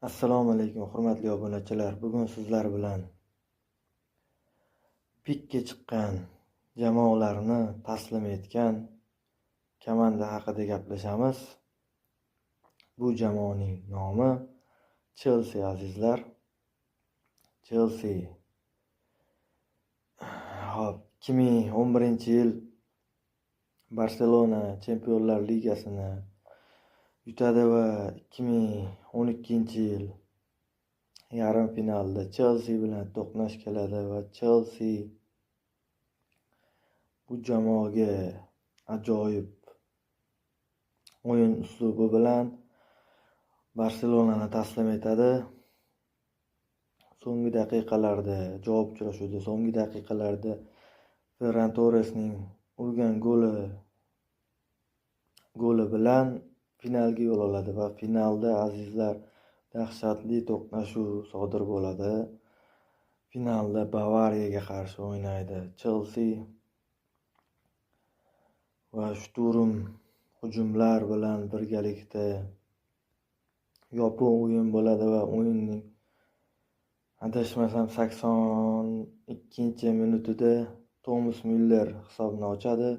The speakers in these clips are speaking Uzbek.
Assalomu alaykum hurmatli obunachilar. Bugun sizlar bilan pikka chiqqan jamoalarni taslim etgan komanda haqida gaplashamiz. Bu jamoaning nomi Chelsea azizlar. Chelsea 2011-yil Barselona Chempionlar Ligasini yutadi va 2012-yil yarim finalda Chelsea bilan to'qnash keladi va Chelsea bu jamoaga ajoyib o'yin uslubi bilan Barselonani taslim etadi. So'nggi daqiqalarda javob uchrashuvida so'nggi daqiqalarda Ferran Torresning urgan goli bilan finalga yo'l oladi va finalda azizlar dahshatli to'qnashuv sodir bo'ladi. Finalda Bavariyaga qarshi o'ynaydi Chelsea va shturm hujumlar bilan birgalikda yopiq o'yin bo'ladi va o'yinning adashmasam 82-minutida Thomas Müller hisobni ochadi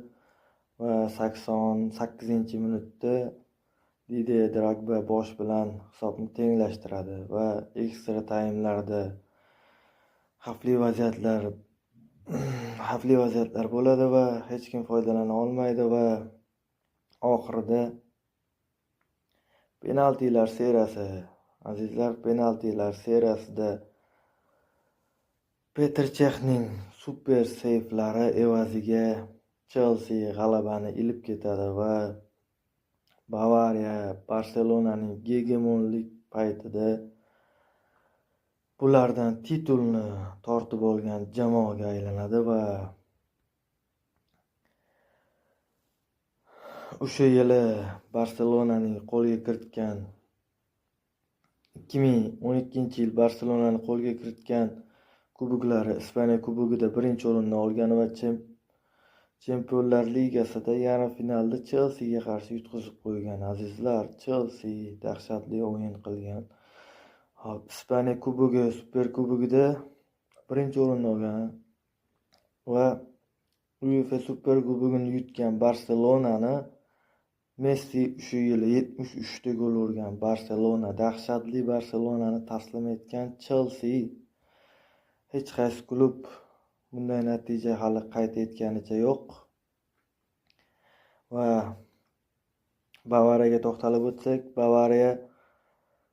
va 88-minutda Didier Drogba bosh bilan hisobni tenglashtiradi va ekstra taymlarda xavfli vaziyatlar bo'ladi va hech kim foydalana olmaydi va oxirida penaltilar seriyasida Petr Chexning super seyflari evaziga Chelsea g'alabani ilib ketadi va Bavariya Barselonaning gegemonlik paytida bulardan titulni tortib olgan jamoaga aylanadi va o'sha yili Barselonaning qo'lga kiritgan 2012-yil Barselonani qo'lga kiritgan kuboklari Ispaniya kubogida birinchi o'rinni olgan va Chempionlar Ligasida yarim finalda Chelseaga qarshi yutqazib qo'ygan azizlar. Chelsea dahshatli o'yin qilgan. Ispaniya kubogi, Super kubogida birinchi o'rinni olgan va UEFA Super kubogini yutgan Barselonani Messi o'sha yili 73 ta gol urgan dahshatli Barselonani taslim etgan Chelsea. Hech qaysi klub bunday natija hali qayd etganicha yo'q. Va Bavariyaga to'xtalib o'tsak, Bavariya